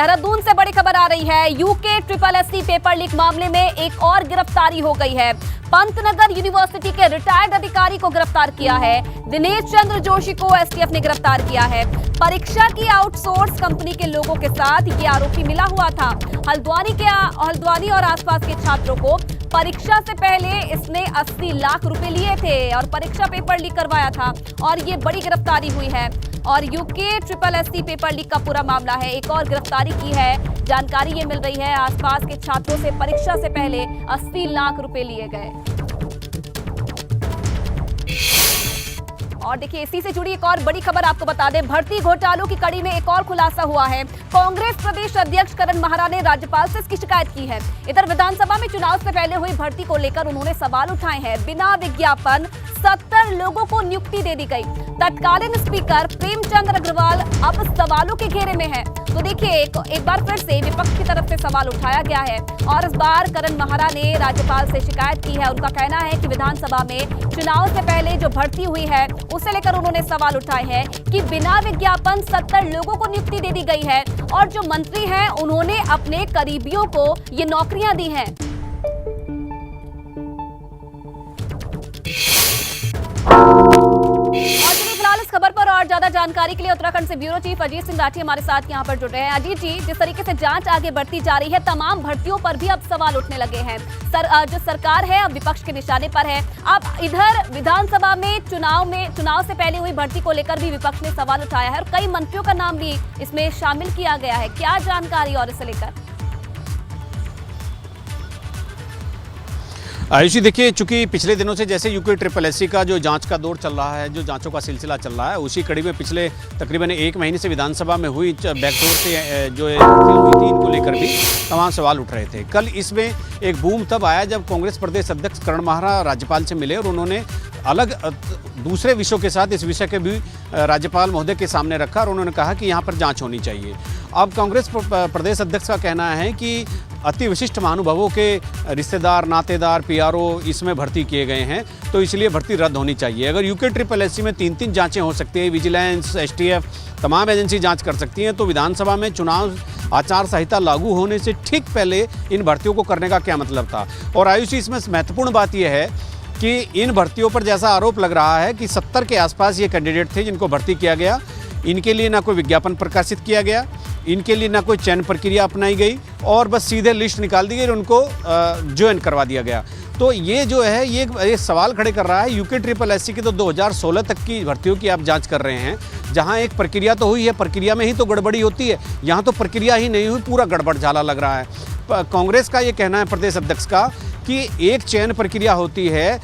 देहरादून से बड़ी खबर आ रही है। यूके SSC पेपर लीक मामले में एक और गिरफ्तारी हो गई है। पंतनगर यूनिवर्सिटी के रिटायर्ड अधिकारी को गिरफ्तार किया है। दिनेश चंद्र जोशी को एसटीएफ ने गिरफ्तार किया है। परीक्षा की आउटसोर्स कंपनी के लोगों के साथ ये आरोपी मिला हुआ था। हल्द्वानी और आसपास के छात्रों को परीक्षा से पहले इसने 80 लाख रुपए लिए थे और परीक्षा पेपर लीक करवाया था और ये बड़ी गिरफ्तारी हुई है। और यूके SSC पेपर लीक का पूरा मामला है। एक और गिरफ्तारी की है। जानकारी ये मिल रही है, आसपास के छात्रों से परीक्षा से पहले 80 लाख रुपए लिए गए। और देखिए, इसी से जुड़ी एक और बड़ी खबर आपको बता दें। भर्ती घोटालों की कड़ी में एक और खुलासा हुआ है। कांग्रेस प्रदेश अध्यक्ष करण माहरा ने राज्यपाल से इसकी शिकायत की है। इधर विधानसभा में चुनाव से पहले हुई भर्ती को लेकर उन्होंने सवाल उठाए हैं। बिना विज्ञापन 70 लोगों को नियुक्ति दे दी गई। तत्कालीन स्पीकर प्रेमचंद अग्रवाल अब सवालों के घेरे में है। तो देखिए, एक बार फिर से विपक्ष की तरफ से सवाल उठाया गया है और इस बार करण माहरा ने राज्यपाल से शिकायत की है। उनका कहना है कि विधानसभा में चुनाव से पहले जो भर्ती हुई है उसे लेकर उन्होंने सवाल उठाए हैं कि बिना विज्ञापन 70 लोगों को नियुक्ति दे दी गई है और जो मंत्री हैं उन्होंने अपने करीबियों को ये नौकरियां दी हैं। फिलहाल इस खबर पर और ज्यादा जानकारी के लिए उत्तराखंड से ब्यूरो चीफ अजीत सिंह राठी हमारे साथ यहां पर जुड़ रहे हैं। अजीत जी, जिस तरीके से जांच आगे बढ़ती जा रही है, तमाम भर्तियों पर भी अब सवाल उठने लगे हैं। जो सरकार है अब विपक्ष के निशाने पर है। अब इधर विधानसभा में चुनाव से पहले हुई भर्ती को लेकर भी विपक्ष ने सवाल उठाया है और कई मंत्रियों का नाम भी इसमें शामिल किया गया है। क्या जानकारी और इसे लेकर? आयुषी, देखिए, चूंकि पिछले दिनों से जैसे यूके SSC का जो जांच का दौर चल रहा है, जो जांचों का सिलसिला चल रहा है, उसी कड़ी में पिछले तकरीबन 1 महीने से विधानसभा में हुई बैकडोर से जो हुई थी, इनको लेकर भी तमाम सवाल उठ रहे थे। कल इसमें एक बूम तब आया जब कांग्रेस प्रदेश अध्यक्ष करण माहरा राज्यपाल से मिले और उन्होंने अलग दूसरे विषयों के साथ इस विषय के भी राज्यपाल महोदय के सामने रखा और उन्होंने कहा कि यहाँ पर जांच होनी चाहिए। अब कांग्रेस प्रदेश अध्यक्ष का कहना है कि अति विशिष्ट महानुभावों के रिश्तेदार, नातेदार, PRO इसमें भर्ती किए गए हैं, तो इसलिए भर्ती रद्द होनी चाहिए। अगर यूके SSC में 3-3 जांचें हो सकती हैं, विजिलेंस, STF, तमाम एजेंसी जांच कर सकती हैं, तो विधानसभा में चुनाव आचार संहिता लागू होने से ठीक पहले इन भर्तियों को करने का क्या मतलब था। और आयुषी, इसमें महत्वपूर्ण बात यह है कि इन भर्तियों पर जैसा आरोप लग रहा है कि 70 के आसपास ये कैंडिडेट थे जिनको भर्ती किया गया। इनके लिए ना कोई विज्ञापन प्रकाशित किया गया, इनके लिए ना कोई चयन प्रक्रिया अपनाई गई और बस सीधे लिस्ट निकाल दी गई और उनको ज्वाइन करवा दिया गया। तो ये जो है ये सवाल खड़े कर रहा है। यूके SSC की तो 2016 तक की भर्तियों की आप जांच कर रहे हैं, जहां एक प्रक्रिया तो हुई है, प्रक्रिया में ही तो गड़बड़ी होती है। यहाँ तो प्रक्रिया ही नहीं हुई, पूरा गड़बड़ झाला लग रहा है। कांग्रेस का ये कहना है प्रदेश अध्यक्ष का कि एक चयन प्रक्रिया होती है,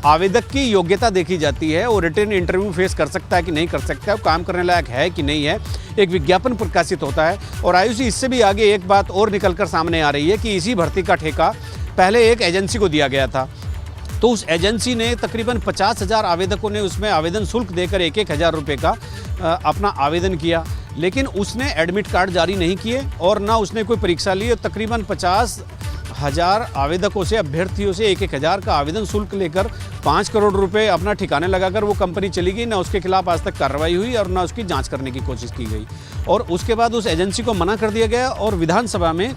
आवेदक की योग्यता देखी जाती है, वो रिटन इंटरव्यू फेस कर सकता है कि नहीं कर सकता है, वो काम करने लायक है कि नहीं है, एक विज्ञापन प्रकाशित होता है। और आयुषी, इससे भी आगे एक बात और निकलकर सामने आ रही है कि इसी भर्ती का ठेका पहले एक एजेंसी को दिया गया था, तो उस एजेंसी ने तकरीबन 50,000 आवेदकों ने उसमें आवेदन शुल्क देकर 1-1 हज़ार रुपये का अपना आवेदन किया, लेकिन उसने एडमिट कार्ड जारी नहीं किए और ना उसने कोई परीक्षा ली। और तकरीबन 50,000 आवेदकों से, अभ्यर्थियों से 1-1 हज़ार का आवेदन शुल्क लेकर 5 करोड़ रुपए अपना ठिकाने लगाकर वो कंपनी चली गई। ना उसके खिलाफ आज तक कार्रवाई हुई और ना उसकी जांच करने की कोशिश की गई और उसके बाद उस एजेंसी को मना कर दिया गया और विधानसभा में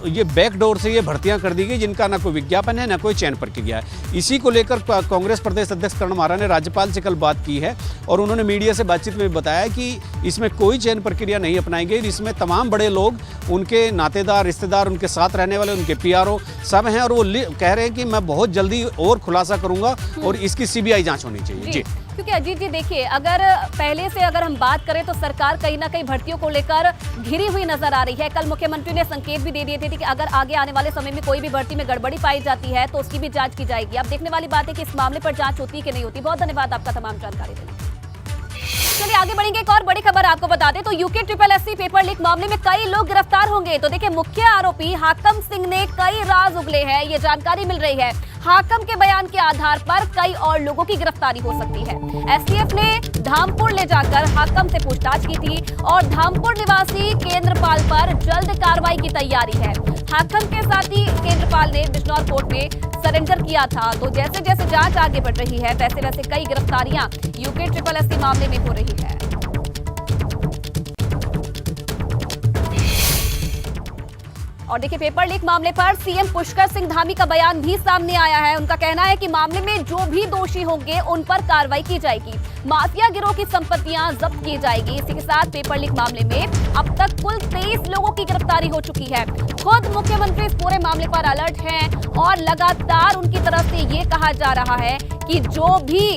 ये बैकडोर से ये भर्तियां कर दी गई जिनका ना कोई विज्ञापन है, ना कोई चयन प्रक्रिया है। इसी को लेकर कांग्रेस प्रदेश अध्यक्ष करण माहरा ने राज्यपाल से कल बात की है और उन्होंने मीडिया से बातचीत में बताया कि इसमें कोई चयन प्रक्रिया नहीं अपनाई गई। इसमें तमाम बड़े लोग, उनके नातेदार, रिश्तेदार, उनके साथ रहने वाले, उनके PRO सब हैं और वो कह रहे हैं कि मैं बहुत जल्दी और खुलासा करूंगा और इसकी CBI जाँच होनी चाहिए। जी, क्योंकि अजीत जी, देखिए, अगर पहले से अगर हम बात करें तो सरकार कहीं ना कहीं भर्तियों को लेकर घिरी हुई नजर आ रही है। कल मुख्यमंत्री ने संकेत भी दे दिए थे कि अगर आगे आने वाले समय में कोई भी भर्ती में गड़बड़ी पाई जाती है तो उसकी भी जांच की जाएगी। अब देखने वाली बात है कि इस मामले पर जांच होती है कि नहीं होती। बहुत धन्यवाद आपका तमाम जानकारी देने। चलिए आगे बढ़ेंगे। एक और बड़ी खबर आपको बता दें तो यूके SSC पेपर लीक मामले में कई लोग गिरफ्तार होंगे। तो देखिए, मुख्य आरोपी हाकम सिंह ने कई राज उगले हैं, ये जानकारी मिल रही है। हाकम के बयान के आधार पर कई और लोगों की गिरफ्तारी हो सकती है। STF ने धामपुर ले जाकर हाकम से पूछताछ की थी और धामपुर निवासी केंद्रपाल पर जल्द कार्रवाई की तैयारी है। हाकम के साथ ही केंद्रपाल ने बिजनौर कोर्ट में सरेंडर किया था। तो जैसे जैसे जांच आगे बढ़ रही है वैसे वैसे कई गिरफ्तारियां यूके SSC मामले में हो रही है। और देखिए, पेपर लीक मामले पर सीएम पुष्कर सिंह धामी का बयान भी सामने आया है। उनका कहना है कि मामले में जो भी दोषी होंगे उन पर कार्रवाई की जाएगी, माफिया गिरोह की संपत्तियां जब्त की जाएगी। इसी के साथ पेपर लीक मामले में अब तक कुल 23 लोगों की गिरफ्तारी हो चुकी है। खुद मुख्यमंत्री इस पूरे मामले पर अलर्ट हैं और लगातार उनकी तरफ से ये कहा जा रहा है कि जो भी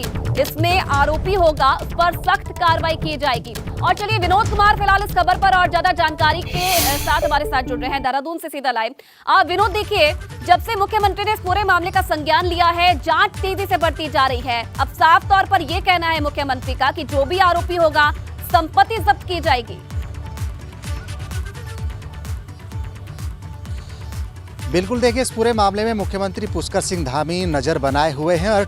इसमें आरोपी होगा उस पर सख्त कार्रवाई की जाएगी। और चलिए, विनोद कुमार फिलहाल इस खबर पर और ज्यादा जानकारी के साथ हमारे साथ जुड़ रहे हैं देहरादून से सीधा लाइव। विनोद, देखिए, जब से मुख्यमंत्री ने इस पूरे मामले का संज्ञान लिया है, जांच तेजी से बढ़ती जा रही है। अब साफ तौर पर यह कहना है मुख्यमंत्री का कि जो भी आरोपी होगा संपत्ति जब्त की जाएगी। बिल्कुल, देखिए, इस पूरे मामले में मुख्यमंत्री पुष्कर सिंह धामी नज़र बनाए हुए हैं और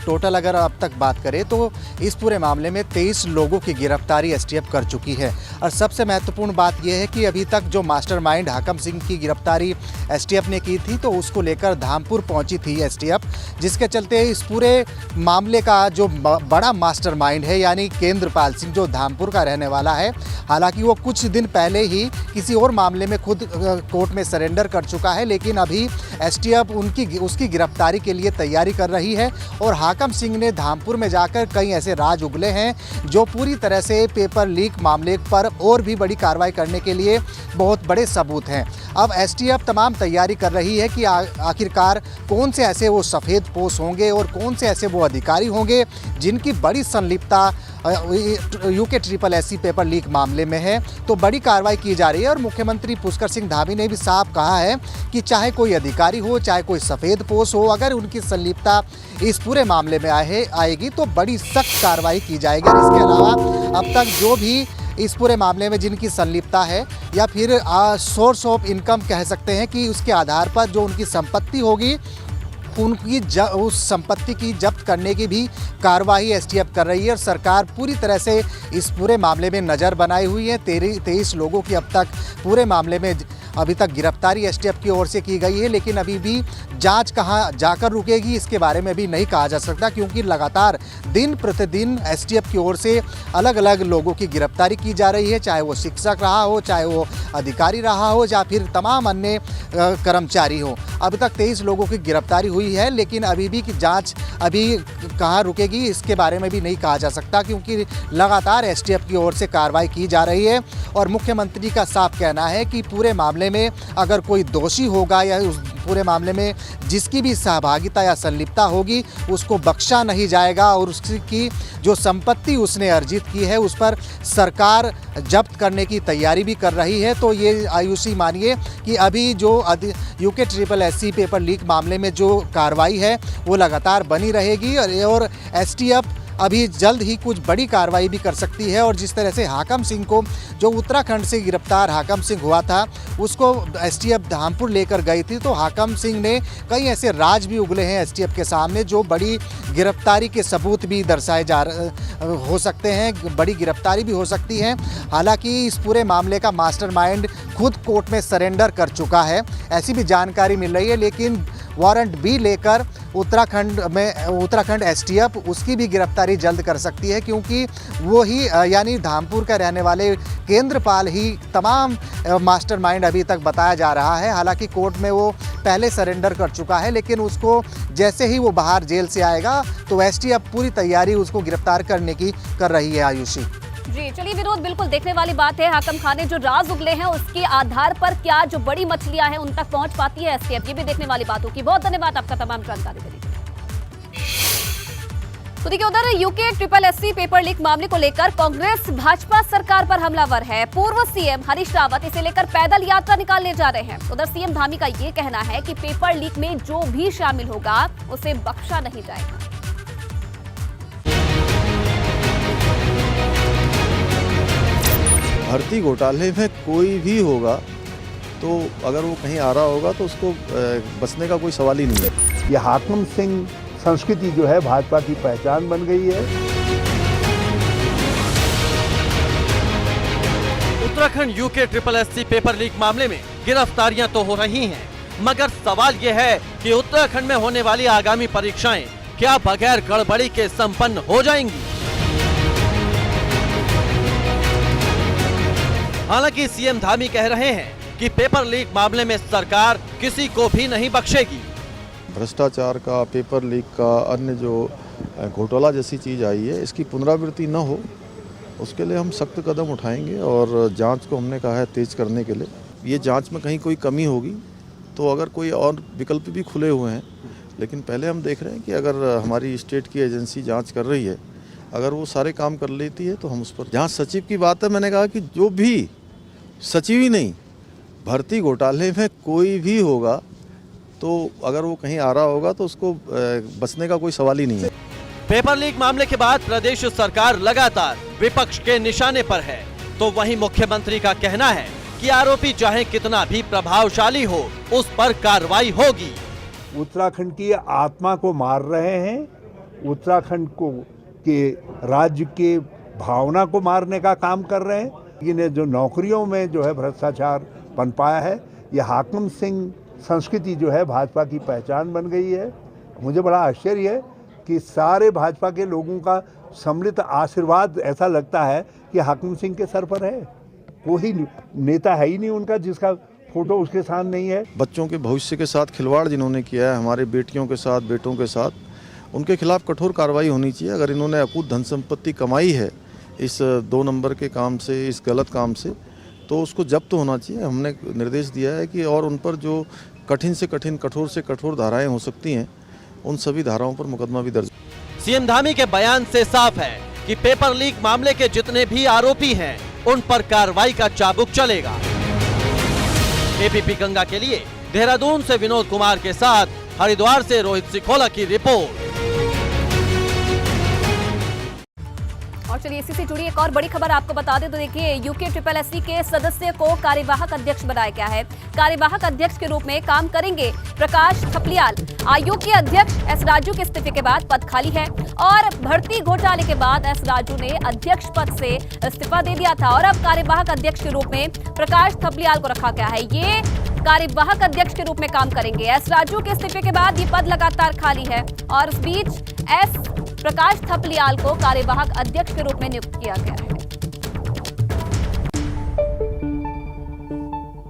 टोटल अगर अब तक बात करें तो इस पूरे मामले में 23 लोगों की गिरफ्तारी एसटीएफ कर चुकी है। और सबसे महत्वपूर्ण बात यह है कि अभी तक जो मास्टरमाइंड हाकम सिंह की गिरफ्तारी एसटीएफ ने की थी, तो उसको लेकर धामपुर पहुंची थी एसटीएफ, जिसके चलते इस पूरे मामले का जो बड़ा मास्टरमाइंड है यानी केंद्रपाल सिंह, जो धामपुर का रहने वाला है, हालांकि वो कुछ दिन पहले ही किसी और मामले में खुद कोर्ट में सरेंडर कर चुका है, लेकिन अभी एसटीएफ उसकी गिरफ्तारी के लिए तैयारी कर रही है। और हाकम सिंह ने धामपुर में जाकर कई ऐसे राज उगले हैं जो पूरी तरह से पेपर लीक मामले पर और भी बड़ी कार्रवाई करने के लिए बहुत बड़े सबूत हैं। अब एसटीएफ तमाम तैयारी कर रही है कि आखिरकार कौन से ऐसे वो सफ़ेद पोश होंगे और कौन से ऐसे वो अधिकारी होंगे जिनकी बड़ी संलिप्तता UKSSC पेपर लीक मामले में है। तो बड़ी कार्रवाई की जा रही है और मुख्यमंत्री पुष्कर सिंह धामी ने भी साफ कहा है कि चाहे कोई अधिकारी हो, चाहे कोई सफ़ेद पोश हो, अगर उनकी संलिप्तता इस पूरे मामले में आएगी तो बड़ी सख्त कार्रवाई की जाएगी। और इसके अलावा अब तक जो भी इस पूरे मामले में जिनकी संलिप्तता है या फिर सोर्स ऑफ इनकम कह सकते हैं कि उसके आधार पर जो उनकी संपत्ति होगी, उनकी उस संपत्ति की जब्त करने की भी कार्रवाई एसटीएफ कर रही है। और सरकार पूरी तरह से इस पूरे मामले में नज़र बनाई हुई है। 23 लोगों की अब तक पूरे मामले में अभी तक गिरफ्तारी एसटीएफ की ओर से की गई है, लेकिन अभी भी जांच कहां जाकर रुकेगी इसके बारे में भी नहीं कहा जा सकता, क्योंकि लगातार दिन प्रतिदिन एसटीएफ की ओर से अलग अलग लोगों की गिरफ्तारी की जा रही है, चाहे वो शिक्षक रहा हो, चाहे वो अधिकारी रहा हो, या फिर तमाम अन्य कर्मचारी हो। अभी तक 23 लोगों की गिरफ्तारी हुई है, लेकिन अभी भी की जाँच अभी कहाँ रुकेगी इसके बारे में भी नहीं कहा जा सकता, क्योंकि लगातार एसटीएफ की ओर से कार्रवाई की जा रही है। और मुख्यमंत्री का साफ कहना है कि पूरे मामले में अगर कोई दोषी होगा या उस पूरे मामले में जिसकी भी सहभागिता या संलिप्तता होगी उसको बख्शा नहीं जाएगा और उसकी जो संपत्ति उसने अर्जित की है उस पर सरकार जब्त करने की तैयारी भी कर रही है। तो ये आयुषी मानिए कि अभी जो UKSSC पेपर लीक मामले में जो कार्रवाई है वो लगातार बनी रहेगी और एसटीएफ अभी जल्द ही कुछ बड़ी कार्रवाई भी कर सकती है। और जिस तरह से हाकम सिंह को, जो उत्तराखंड से गिरफ्तार हाकम सिंह हुआ था, उसको एसटीएफ धामपुर लेकर गई थी, तो हाकम सिंह ने कई ऐसे राज भी उगले हैं एसटीएफ के सामने जो बड़ी गिरफ्तारी के सबूत भी दर्शाए हो सकते हैं, बड़ी गिरफ्तारी भी हो सकती है। हालांकि इस पूरे मामले का मास्टरमाइंड खुद कोर्ट में सरेंडर कर चुका है, ऐसी भी जानकारी मिल रही है, लेकिन वारंट भी लेकर उत्तराखंड एसटीएफ उसकी भी गिरफ्तारी जल्द कर सकती है, क्योंकि वो ही यानी धामपुर का रहने वाले केंद्रपाल ही तमाम मास्टरमाइंड अभी तक बताया जा रहा है। हालांकि कोर्ट में वो पहले सरेंडर कर चुका है, लेकिन उसको जैसे ही वो बाहर जेल से आएगा तो एसटीएफ पूरी तैयारी उसको गिरफ्तार करने की कर रही है। आयुषी जी, चलिए विनोद, बिल्कुल देखने वाली बात है हाकम खान ने जो राज उगले हैं उसके आधार पर क्या जो बड़ी मछलियां हैं उन तक पहुंच पाती है एसटीएफ, ये भी देखने वाली बात होगी। बहुत धन्यवाद आपका तमाम जानकारी के लिए। तो देखिए, उधर UKSSC पेपर लीक मामले को लेकर कांग्रेस भाजपा सरकार पर हमलावर है। पूर्व सीएम हरीश रावत इसे लेकर पैदल यात्रा निकालने जा रहे हैं। उधर सीएम धामी का ये कहना है कि पेपर लीक में जो भी शामिल होगा उसे बख्शा नहीं जाएगा। भर्ती घोटाले में कोई भी होगा तो अगर वो कहीं आ रहा होगा तो उसको बचने का कोई सवाल ही नहीं है। ये हाकम सिंह संस्कृति जो है भाजपा की पहचान बन गई है। उत्तराखंड UKSSC पेपर लीक मामले में गिरफ्तारियां तो हो रही हैं, मगर सवाल ये है कि उत्तराखंड में होने वाली आगामी परीक्षाएं क्या बगैर गड़बड़ी के संपन्न हो जाएंगी? हालांकि सीएम धामी कह रहे हैं कि पेपर लीक मामले में सरकार किसी को भी नहीं बख्शेगी। भ्रष्टाचार का, पेपर लीक का, अन्य जो घोटाला जैसी चीज़ आई है, इसकी पुनरावृत्ति न हो, उसके लिए हम सख्त कदम उठाएंगे और जांच को हमने कहा है तेज करने के लिए। ये जांच में कहीं कोई कमी होगी तो अगर कोई और विकल्प भी खुले हुए हैं, लेकिन पहले हम देख रहे हैं कि अगर हमारी स्टेट की एजेंसी जांच कर रही है, अगर वो सारे काम कर लेती है तो हम उस पर। जहाँ सचिव की बात है, मैंने कहा कि जो भी सचिव ही नहीं, भर्ती घोटाले में कोई भी होगा तो अगर वो कहीं आ रहा होगा तो उसको बचने का कोई सवाल ही नहीं है। पेपर लीक मामले के बाद प्रदेश सरकार लगातार विपक्ष के निशाने पर है, तो वहीं मुख्यमंत्री का कहना है कि आरोपी चाहे कितना भी प्रभावशाली हो, उस पर कार्रवाई होगी। उत्तराखंड की आत्मा को मार रहे हैं, उत्तराखंड को के राज्य के भावना को मारने का काम कर रहे हैं। इन्हें जो नौकरियों में जो है भ्रष्टाचार पनपाया है, ये हाकिम सिंह संस्कृति जो है भाजपा की पहचान बन गई है। मुझे बड़ा आश्चर्य है कि सारे भाजपा के लोगों का सम्मिलित आशीर्वाद ऐसा लगता है कि हाकिम सिंह के सर पर है। कोई नेता है ही नहीं उनका जिसका फोटो उसके साथ नहीं है। बच्चों के भविष्य के साथ खिलवाड़ जिन्होंने किया है, हमारे बेटियों के साथ, बेटों के साथ, उनके खिलाफ कठोर कार्रवाई होनी चाहिए। अगर इन्होंने अकूत धन संपत्ति कमाई है इस 2 नंबर के काम से, इस गलत काम से, तो उसको जब्त होना चाहिए। हमने निर्देश दिया है कि और उन पर जो कठिन से कठिन, कठोर से कठोर धाराएं हो सकती हैं, उन सभी धाराओं पर मुकदमा भी दर्ज। सीएम धामी के बयान से साफ है कि पेपर लीक मामले के जितने भी आरोपी हैं, उन पर कार्रवाई का चाबुक चलेगा। एबीपी गंगा के लिए देहरादून से विनोद कुमार के साथ हरिद्वार से रोहित सिखोला की रिपोर्ट। और चलिए इसी से जुड़ी एक और बड़ी खबर आपको बता दें तो देखिए, यूके ट्रिपल के सदस्य को कार्यवाहक अध्यक्ष बनाया गया है। कार्यवाहक अध्यक्ष के रूप में काम करेंगे प्रकाश थपलियाल। आयोग के अध्यक्ष एस राजू के इस्तीफे के बाद पद खाली है और भर्ती घोटाले के बाद एस राजू ने अध्यक्ष पद से इस्तीफा दे दिया था और अब कार्यवाहक अध्यक्ष के रूप में प्रकाश थपलियाल को रखा गया है। ये कार्यवाहक अध्यक्ष के रूप में काम करेंगे। एस राजू के इस्तीफे के बाद ये पद लगातार खाली है और इस बीच एस प्रकाश थपलियाल को कार्यवाहक अध्यक्ष के रूप में नियुक्त किया गया है।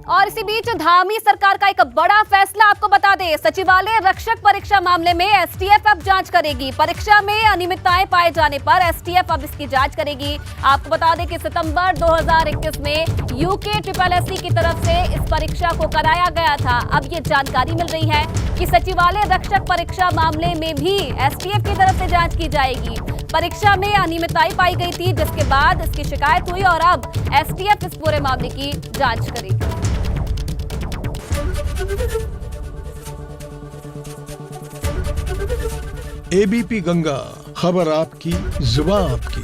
और इसी बीच धामी सरकार का एक बड़ा फैसला आपको बता दें, सचिवालय रक्षक परीक्षा मामले में एसटीएफ अब जांच करेगी। परीक्षा में अनियमितताएं पाए जाने पर एसटीएफ अब इसकी जांच करेगी। आपको बता दें कि सितंबर 2021 में यूके ट्रिपल एससी की तरफ से इस परीक्षा को कराया गया था। अब ये जानकारी मिल रही है कि सचिवालय रक्षक परीक्षा मामले में भी एसटीएफ की तरफ से जांच की जाएगी। परीक्षा में अनियमितताएं पाई गई थी, जिसके बाद इसकी शिकायत हुई और अब एसटीएफ इस पूरे मामले की जांच करेगी। एबीपी गंगा, खबर आपकी, जुबान आपकी।